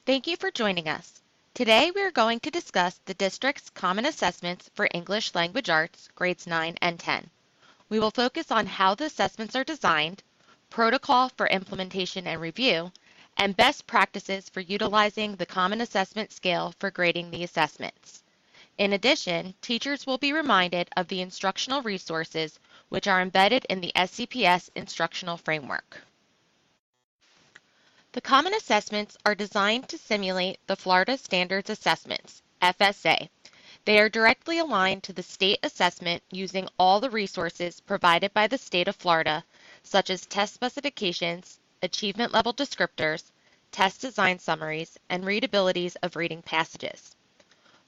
Thank you for joining us. Today we are going to discuss the district's common assessments for English Language Arts grades 9 and 10. We will focus on how the assessments are designed, protocol for implementation and review, and best practices for utilizing the Common Assessment Scale for grading the assessments. In addition, teachers will be reminded of the instructional resources which are embedded in the SCPS instructional framework. The common assessments are designed to simulate the Florida Standards Assessments, FSA. They are directly aligned to the state assessment using all the resources provided by the state of Florida, such as test specifications, achievement level descriptors, test design summaries, and readabilities of reading passages.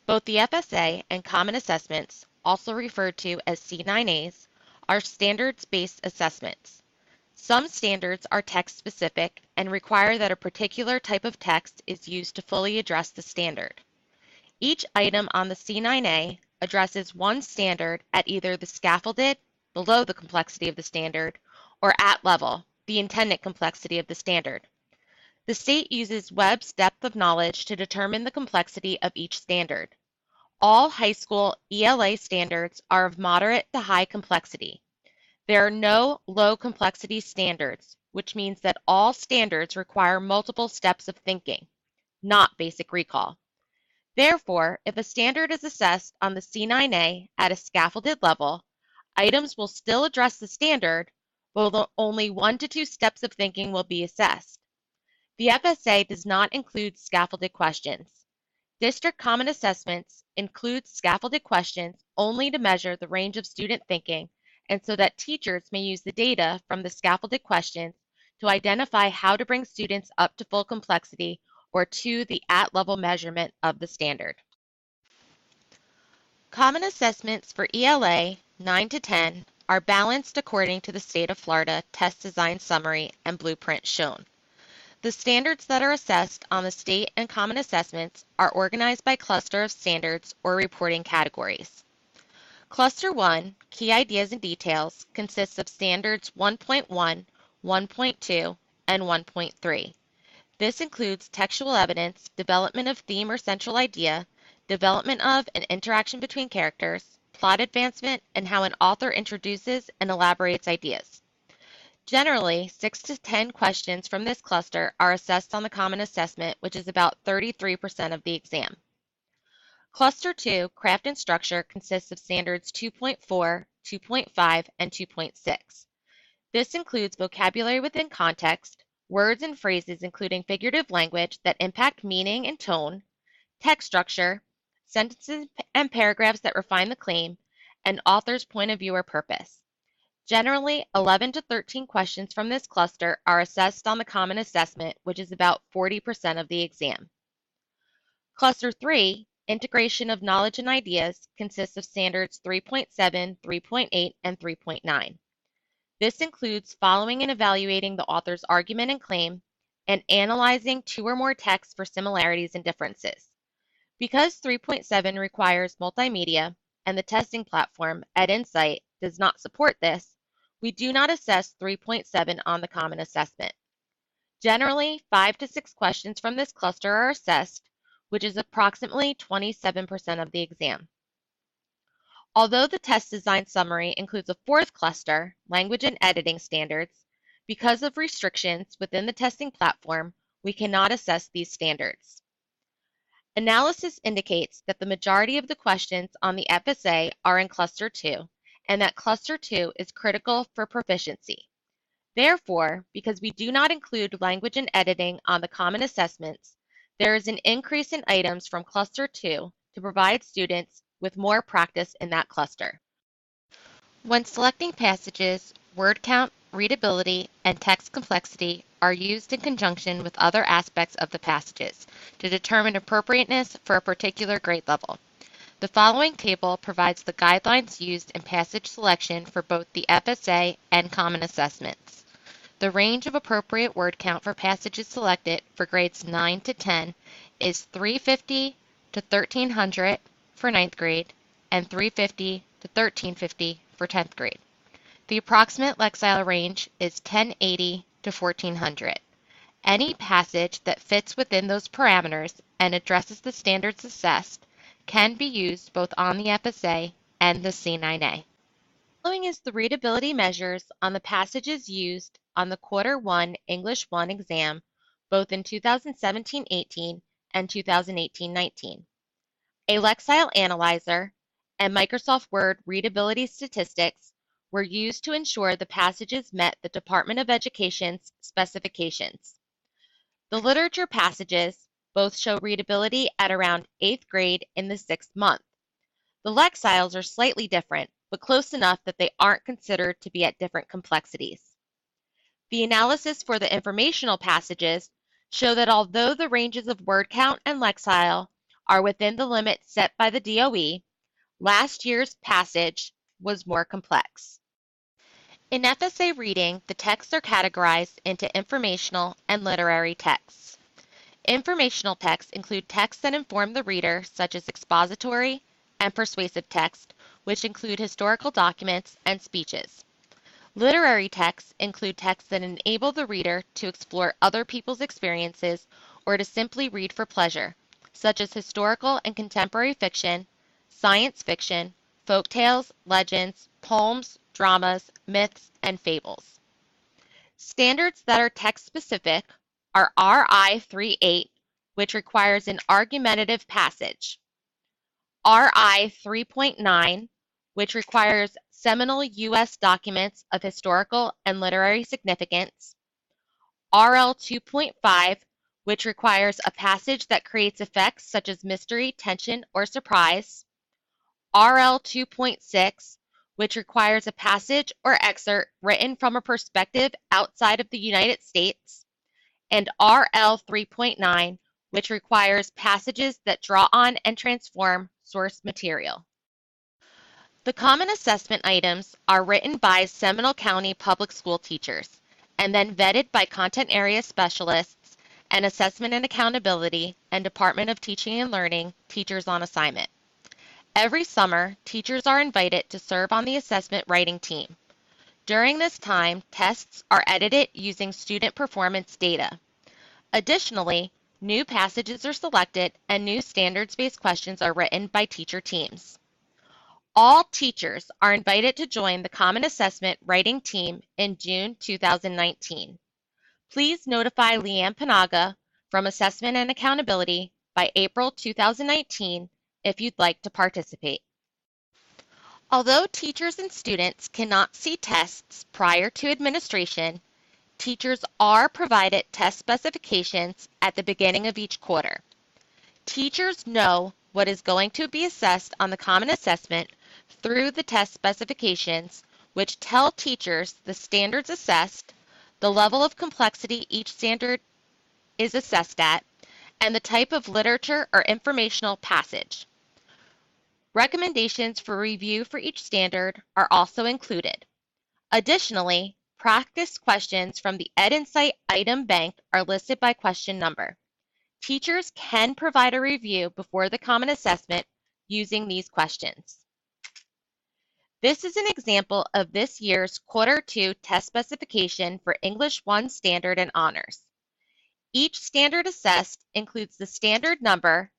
Both the FSA and common assessments, also referred to as C9As, are standards-based assessments. Some standards are text-specific and require that a particular type of text is used to fully address the standard. Each item on the C9A addresses one standard at either the scaffolded, below the complexity of the standard, or at level, the intended complexity of the standard. The state uses Webb's depth of knowledge to determine the complexity of each standard. All high school ELA standards are of moderate to high complexity. There are no low complexity standards, which means that all standards require multiple steps of thinking, not basic recall. Therefore, if a standard is assessed on the C9A at a scaffolded level, items will still address the standard, but only 1 to 2 steps of thinking will be assessed. The FSA does not include scaffolded questions. District Common Assessments include scaffolded questions only to measure the range of student thinking and so that teachers may use the data from the scaffolded questions to identify how to bring students up to full complexity or to the at-level measurement of the standard. Common assessments for ELA 9 to 10 are balanced according to the state of Florida test design summary and blueprint shown. The standards that are assessed on the state and common assessments are organized by cluster of standards or reporting categories. Cluster 1, Key Ideas and Details, consists of standards 1.1, 1.2, and 1.3. This includes textual evidence, development of theme or central idea, development of and interaction between characters, plot advancement, and how an author introduces and elaborates ideas. Generally, 6 to 10 questions from this cluster are assessed on the common assessment, which is about 33% of the exam. Cluster 2, Craft and Structure, consists of standards 2.4, 2.5, and 2.6. This includes vocabulary within context, words and phrases including figurative language that impact meaning and tone, text structure, sentences and paragraphs that refine the claim, and author's point of view or purpose. Generally, 11 to 13 questions from this cluster are assessed on the common assessment, which is about 40% of the exam. Cluster 3, Integration of Knowledge and Ideas, consists of standards 3.7, 3.8, and 3.9. This includes following and evaluating the author's argument and claim, and analyzing 2 or more texts for similarities and differences. Because 3.7 requires multimedia, and the testing platform, EdInsight, does not support this, we do not assess 3.7 on the common assessment. Generally, 5 to 6 questions from this cluster are assessed, which is approximately 27% of the exam. Although the test design summary includes a 4th cluster, language and editing standards, because of restrictions within the testing platform, we cannot assess these standards. Analysis indicates that the majority of the questions on the FSA are in Cluster 2, and that Cluster 2 is critical for proficiency. Therefore, because we do not include language and editing on the common assessments, there is an increase in items from Cluster 2 to provide students with more practice in that cluster. When selecting passages, word count, readability, and text complexity are used in conjunction with other aspects of the passages to determine appropriateness for a particular grade level. The following table provides the guidelines used in passage selection for both the FSA and common assessments. The range of appropriate word count for passages selected for grades 9 to 10 is 350 to 1300 for 9th grade and 350 to 1350 for 10th grade. The approximate Lexile range is 1080 to 1400. Any passage that fits within those parameters and addresses the standards assessed can be used both on the FSA and the C9A. Following is the readability measures on the passages used on the Quarter 1 English 1 exam, both in 2017-18 and 2018-19. A Lexile Analyzer and Microsoft Word readability statistics were used to ensure the passages met the Department of Education's specifications. The literature passages both show readability at around 8th grade in the 6th month. The Lexiles are slightly different, but close enough that they aren't considered to be at different complexities. The analysis for the informational passages show that although the ranges of word count and Lexile are within the limits set by the DOE, last year's passage was more complex. In FSA reading, the texts are categorized into informational and literary texts. Informational texts include texts that inform the reader, such as expository and persuasive text, which include historical documents and speeches. Literary texts include texts that enable the reader to explore other people's experiences or to simply read for pleasure, such as historical and contemporary fiction, science fiction, folk tales, legends, poems, dramas, myths, and fables. Standards that are text-specific are RI 3.8, which requires an argumentative passage, RI 3.9, which requires seminal U.S. documents of historical and literary significance, RL 2.5, which requires a passage that creates effects such as mystery, tension, or surprise, RL 2.6, which requires a passage or excerpt written from a perspective outside of the United States, and RL 3.9, which requires passages that draw on and transform source material. The common assessment items are written by Seminole County Public School teachers and then vetted by content area specialists and assessment and accountability and Department of Teaching and Learning teachers on assignment. Every summer, teachers are invited to serve on the assessment writing team. During this time, tests are edited using student performance data. Additionally, new passages are selected and new standards-based questions are written by teacher teams. All teachers are invited to join the Common Assessment Writing Team in June 2019. Please notify Leanne Panaga from Assessment and Accountability by April 2019 if you'd like to participate. Although teachers and students cannot see tests prior to administration, teachers are provided test specifications at the beginning of each quarter. Teachers know what is going to be assessed on the Common Assessment through the test specifications, which tell teachers the standards assessed, the level of complexity each standard is assessed at, and the type of literature or informational passage. Recommendations for review for each standard are also included. Additionally, practice questions from the EdInsight item bank are listed by question number. Teachers can provide a review before the Common Assessment using these questions. This is an example of this year's Quarter 2 test specification for English 1 Standard and Honors. Each standard assessed includes the standard number,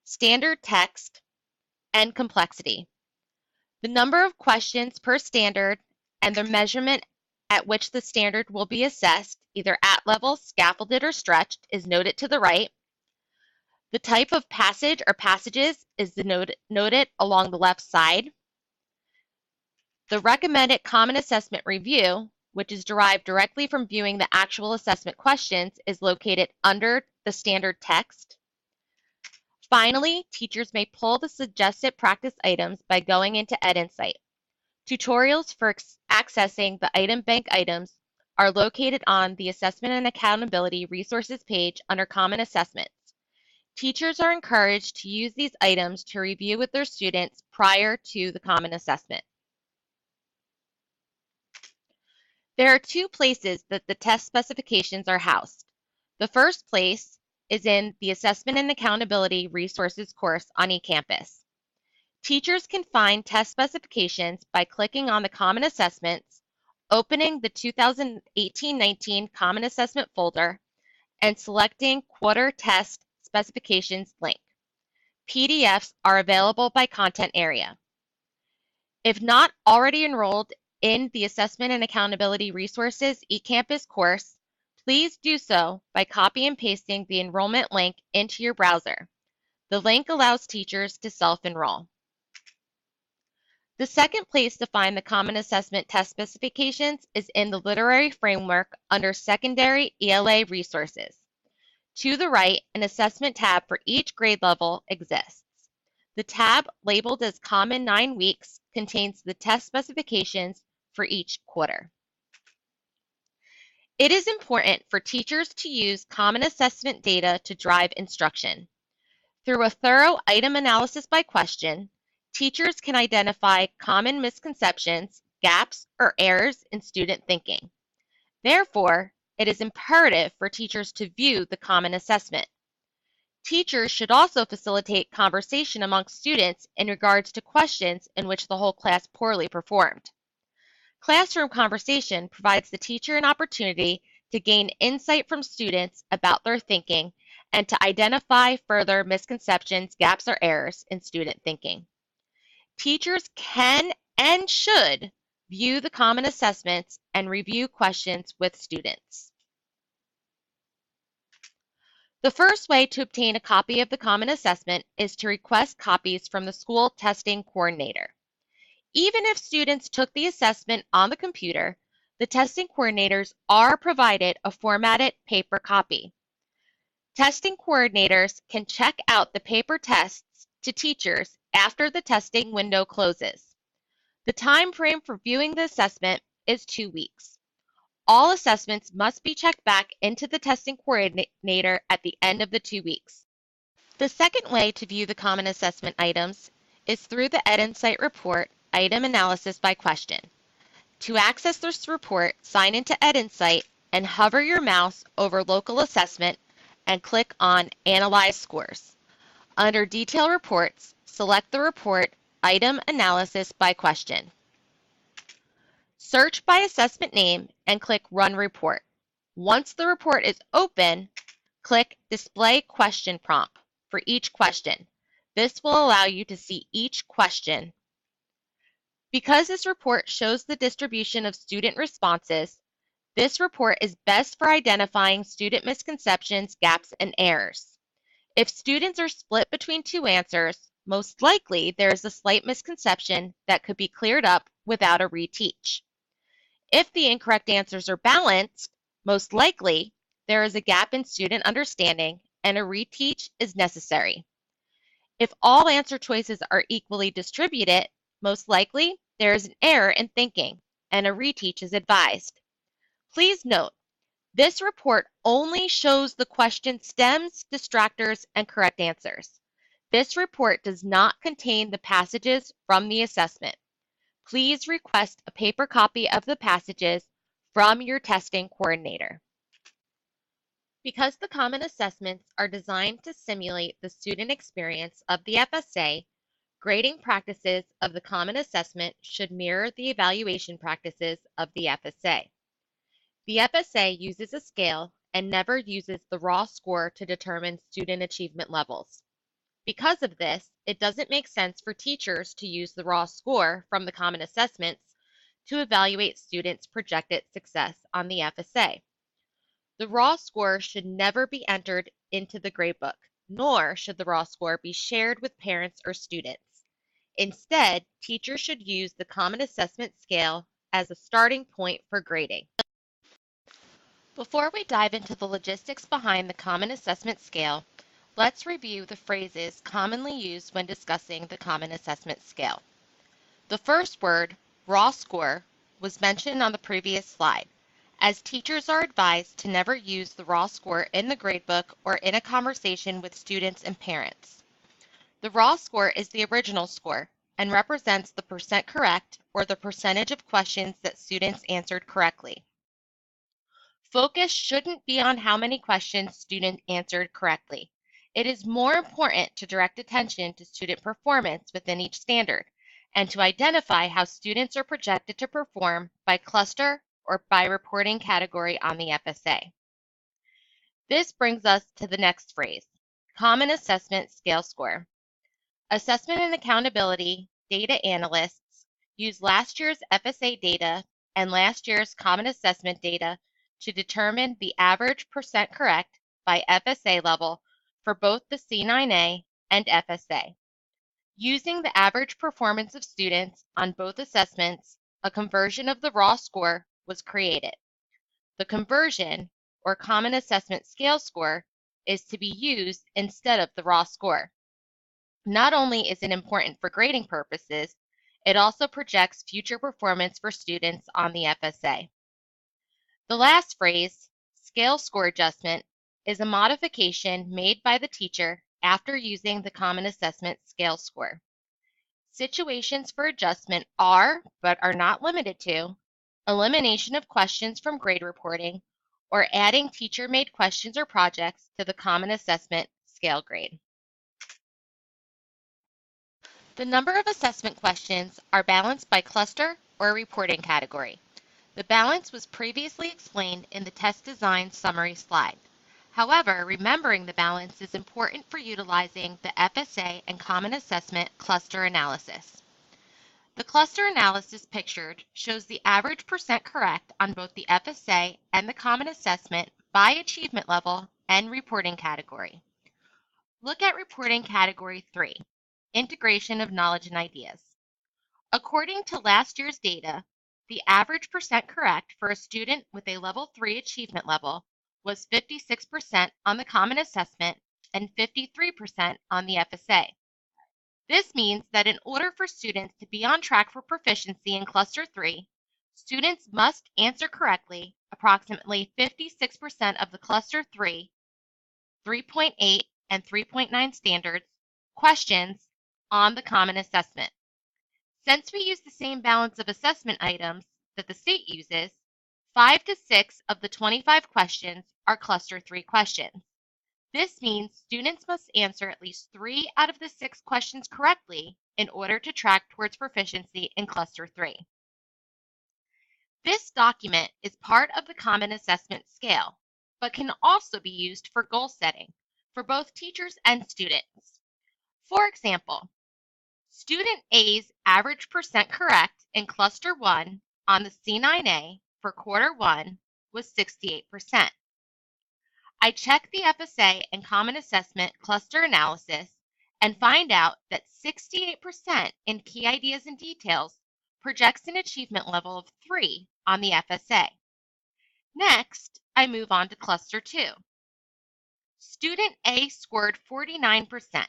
standard text, and complexity. The number of questions per standard and the measurement at which the standard will be assessed, either at level, scaffolded, or stretched, is noted to the right. The type of passage or passages is noted along the left side. The recommended Common Assessment review, which is derived directly from viewing the actual assessment questions, is located under the standard text. Finally, teachers may pull the suggested practice items by going into EdInsight. Tutorials for accessing the item bank items are located on the Assessment and Accountability Resources page under Common Assessments. Teachers are encouraged to use these items to review with their students prior to the Common Assessment. There are two places that the test specifications are housed. The first place is in the Assessment and Accountability Resources course on eCampus. Teachers can find test specifications by clicking on the Common Assessments, opening the 2018-19 Common Assessment folder, and selecting Quarter Test Specifications link. PDFs are available by content area. If not already enrolled in the Assessment and Accountability Resources eCampus course, please do so by copy and pasting the enrollment link into your browser. The link allows teachers to self-enroll. The second place to find the Common Assessment Test Specifications is in the Literary Framework under Secondary ELA Resources. To the right, an assessment tab for each grade level exists. The tab labeled as Common 9 Weeks contains the test specifications for each quarter. It is important for teachers to use common assessment data to drive instruction. Through a thorough item analysis by question, teachers can identify common misconceptions, gaps, or errors in student thinking. Therefore, it is imperative for teachers to view the common assessment. Teachers should also facilitate conversation amongst students in regards to questions in which the whole class poorly performed. Classroom conversation provides the teacher an opportunity to gain insight from students about their thinking and to identify further misconceptions, gaps, or errors in student thinking. Teachers can and should view the common assessments and review questions with students. The first way to obtain a copy of the common assessment is to request copies from the school testing coordinator. Even if students took the assessment on the computer, the testing coordinators are provided a formatted paper copy. Testing coordinators can check out the paper tests to teachers after the testing window closes. The time frame for viewing the assessment is 2 weeks. All assessments must be checked back into the testing coordinator at the end of the 2 weeks. The second way to view the common assessment items is through the EdInsight report item analysis by question. To access this report, sign into EdInsight and hover your mouse over local assessment and click on Analyze Scores. Under Detail Reports, select the report Item Analysis by Question. Search by assessment name and click Run Report. Once the report is open, click Display Question Prompt for each question. This will allow you to see each question. Because this report shows the distribution of student responses, this report is best for identifying student misconceptions, gaps, and errors. If students are split between two answers, most likely there is a slight misconception that could be cleared up without a reteach. If the incorrect answers are balanced, most likely there is a gap in student understanding and a reteach is necessary. If all answer choices are equally distributed, most likely there is an error in thinking and a reteach is advised. Please note, this report only shows the question stems, distractors, and correct answers. This report does not contain the passages from the assessment. Please request a paper copy of the passages from your testing coordinator. Because the common assessments are designed to simulate the student experience of the FSA, grading practices of the common assessment should mirror the evaluation practices of the FSA. The FSA uses a scale and never uses the raw score to determine student achievement levels. Because of this, it doesn't make sense for teachers to use the raw score from the common assessments to evaluate students' projected success on the FSA. The raw score should never be entered into the gradebook, nor should the raw score be shared with parents or students. Instead, teachers should use the Common Assessment Scale as a starting point for grading. Before we dive into the logistics behind the Common Assessment Scale, let's review the phrases commonly used when discussing the Common Assessment Scale. The first word, raw score, was mentioned on the previous slide, as teachers are advised to never use the raw score in the gradebook or in a conversation with students and parents. The raw score is the original score and represents the percent correct or the percentage of questions that students answered correctly. Focus shouldn't be on how many questions students answered correctly. It is more important to direct attention to student performance within each standard and to identify how students are projected to perform by cluster or by reporting category on the FSA. This brings us to the next phrase, Common Assessment Scale Score. Assessment and accountability data analysts use last year's FSA data and last year's Common Assessment data to determine the average percent correct by FSA level for both the C9A and FSA. Using the average performance of students on both assessments, a conversion of the raw score was created. The conversion, or Common Assessment Scale Score, is to be used instead of the raw score. Not only is it important for grading purposes, it also projects future performance for students on the FSA. The last phrase, scale score adjustment, is a modification made by the teacher after using the Common Assessment Scale Score. Situations for adjustment are, but are not limited to, elimination of questions from grade reporting, or adding teacher-made questions or projects to the Common Assessment Scale grade. The number of assessment questions are balanced by cluster or reporting category. The balance was previously explained in the test design summary slide. However, remembering the balance is important for utilizing the FSA and Common Assessment cluster analysis. The cluster analysis pictured shows the average percent correct on both the FSA and the Common Assessment by achievement level and reporting category. Look at reporting category 3. Integration of knowledge and ideas. According to last year's data, the average percent correct for a student with a level 3 achievement level was 56% on the Common Assessment and 53% on the FSA. This means that in order for students to be on track for proficiency in Cluster 3, students must answer correctly approximately 56% of the Cluster 3, 3.8, and 3.9 standards questions on the Common Assessment. Since we use the same balance of assessment items that the state uses, 5 to 6 of the 25 questions are Cluster 3 questions. This means students must answer at least 3 out of the 6 questions correctly in order to track towards proficiency in Cluster 3. This document is part of the Common Assessment Scale, but can also be used for goal setting for both teachers and students. For example, Student A's average percent correct in Cluster 1 on the C9A for Quarter 1 was 68%. I check the FSA and Common Assessment cluster analysis and find out that 68% in Key Ideas and Details projects an achievement level of 3 on the FSA. Next, I move on to Cluster 2. Student A scored 49%.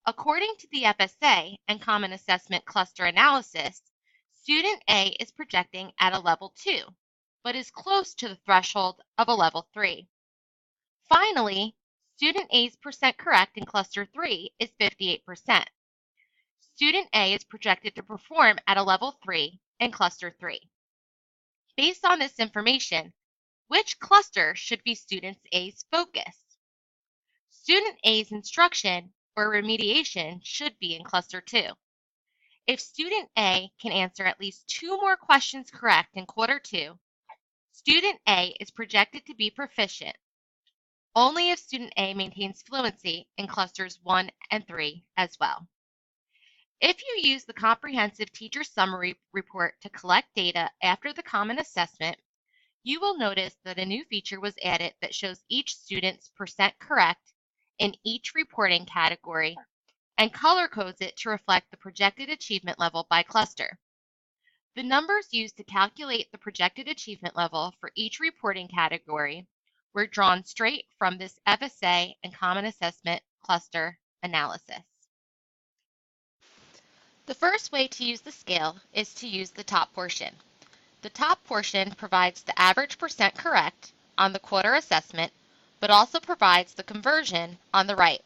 According to the FSA and Common Assessment cluster analysis, Student A is projecting at a level 2, but is close to the threshold of a level 3. Finally, Student A's percent correct in Cluster 3 is 58%. Student A is projected to perform at a level 3 in Cluster 3. Based on this information, which cluster should be Student A's focus? Student A's instruction or remediation should be in Cluster 2. If Student A can answer at least 2 more questions correct in Quarter 2, Student A is projected to be proficient, only if Student A maintains fluency in Clusters 1 and 3 as well. If you use the Comprehensive Teacher Summary Report to collect data after the Common Assessment, you will notice that a new feature was added that shows each student's percent correct in each reporting category and color codes it to reflect the projected achievement level by cluster. The numbers used to calculate the projected achievement level for each reporting category were drawn straight from this FSA and Common Assessment cluster analysis. The first way to use the scale is to use the top portion. The top portion provides the average percent correct on the quarter assessment, but also provides the conversion on the right.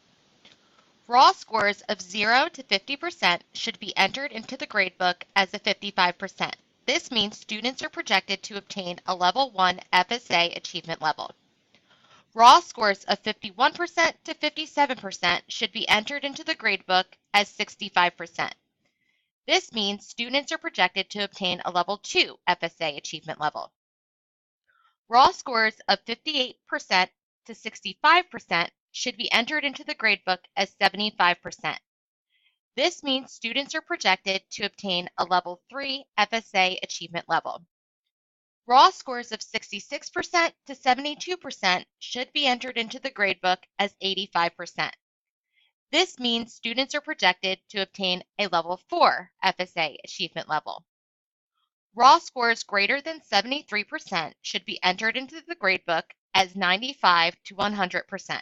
Raw scores of 0 to 50% should be entered into the gradebook as a 55%. This means students are projected to obtain a Level 1 FSA achievement level. Raw scores of 51% to 57% should be entered into the gradebook as 65%. This means students are projected to obtain a Level 2 FSA achievement level. Raw scores of 58% to 65% should be entered into the gradebook as 75%. This means students are projected to obtain a Level 3 FSA achievement level. Raw scores of 66% to 72% should be entered into the gradebook as 85%. This means students are projected to obtain a Level 4 FSA achievement level. Raw scores greater than 73% should be entered into the gradebook as 95 to 100%.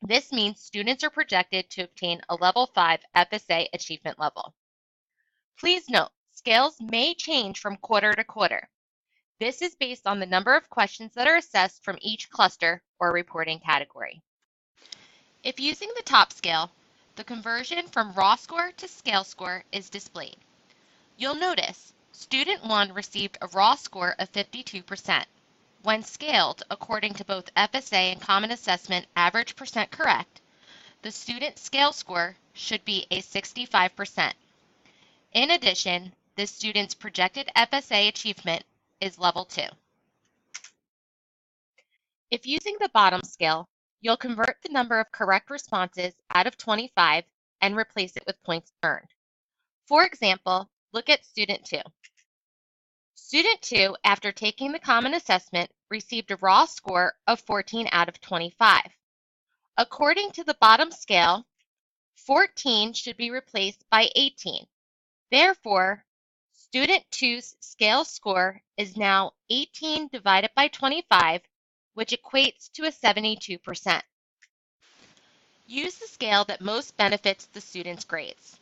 This means students are projected to obtain a Level 5 FSA achievement level. Please note, scales may change from quarter to quarter. This is based on the number of questions that are assessed from each cluster or reporting category. If using the top scale, the conversion from raw score to scale score is displayed. You'll notice Student 1 received a raw score of 52%. When scaled according to both FSA and Common Assessment average percent correct, the student scale score should be a 65%. In addition, the student's projected FSA achievement is Level 2. If using the bottom scale, you'll convert the number of correct responses out of 25 and replace it with points earned. For example, look at Student 2. Student 2, after taking the Common Assessment, received a raw score of 14 out of 25. According to the bottom scale, 14 should be replaced by 18. Therefore, Student 2's scale score is now 18 divided by 25, which equates to a 72%. Use the scale that most benefits the student's grades.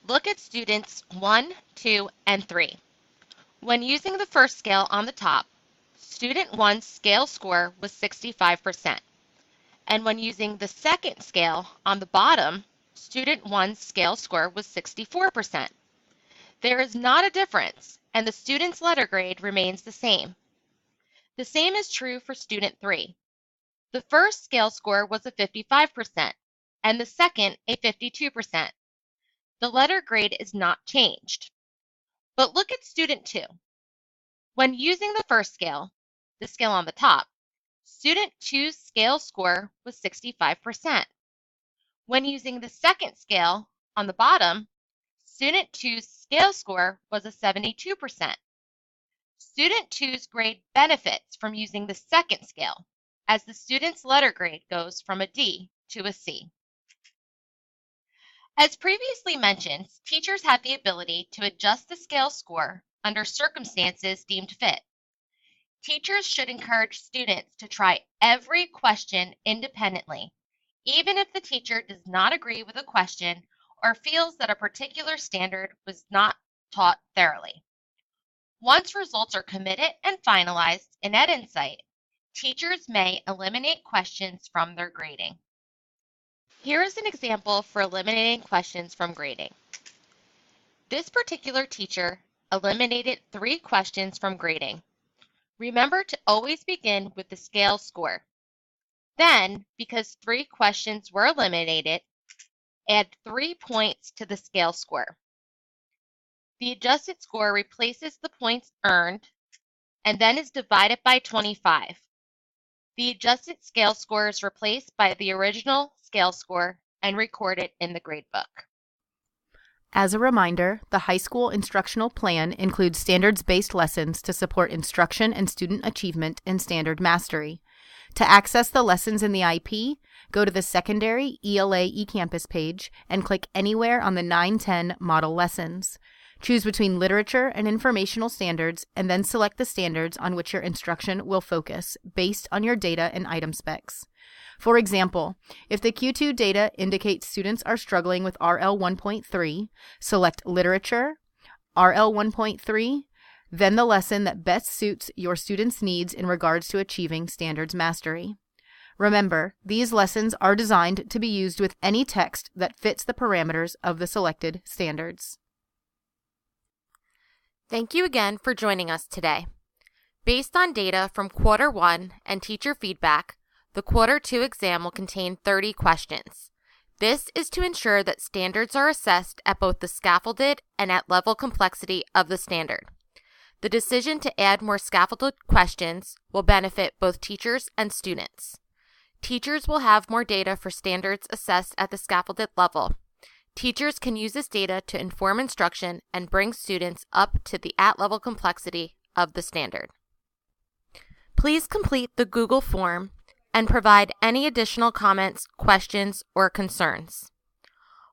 Look at Students 1, 2, and 3. When using the first scale on the top, Student 1's scale score was 65%. And when using the second scale on the bottom, Student 1's scale score was 64%. There is not a difference, and the student's letter grade remains the same. The same is true for Student 3. The first scale score was a 55%, and the second a 52%. The letter grade is not changed. But look at Student 2. When using the first scale, the scale on the top, Student 2's scale score was 65%. When using the second scale on the bottom, Student 2's scale score was a 72%. Student 2's grade benefits from using the second scale, as the student's letter grade goes from a D to a C. As previously mentioned, teachers have the ability to adjust the scale score under circumstances deemed fit. Teachers should encourage students to try every question independently, even if the teacher does not agree with a question or feels that a particular standard was not taught thoroughly. Once results are committed and finalized in EdInsight, teachers may eliminate questions from their grading. Here is an example for eliminating questions from grading. This particular teacher eliminated 3 questions from grading. Remember to always begin with the scale score. Then, because 3 questions were eliminated, add 3 points to the scale score. The adjusted score replaces the points earned and then is divided by 25. The adjusted scale score is replaced by the original scale score and recorded in the gradebook. As a reminder, the high school instructional plan includes standards-based lessons to support instruction and student achievement in standard mastery. To access the lessons in the IP, go to the secondary ELA eCampus page and click anywhere on the 910 model lessons. Choose between literature and informational standards and then select the standards on which your instruction will focus based on your data and item specs. For example, if the Q2 data indicates students are struggling with RL 1.3, select Literature, RL 1.3, then the lesson that best suits your students' needs in regards to achieving standards mastery. Remember, these lessons are designed to be used with any text that fits the parameters of the selected standards. Thank you again for joining us today. Based on data from Quarter 1 and teacher feedback, the Quarter 2 exam will contain 30 questions. This is to ensure that standards are assessed at both the scaffolded and at level complexity of the standard. The decision to add more scaffolded questions will benefit both teachers and students. Teachers will have more data for standards assessed at the scaffolded level. Teachers can use this data to inform instruction and bring students up to the at-level complexity of the standard. Please complete the Google form and provide any additional comments, questions, or concerns.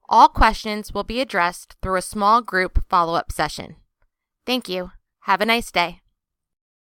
All questions will be addressed through a small group follow-up session. Thank you. Have a nice day.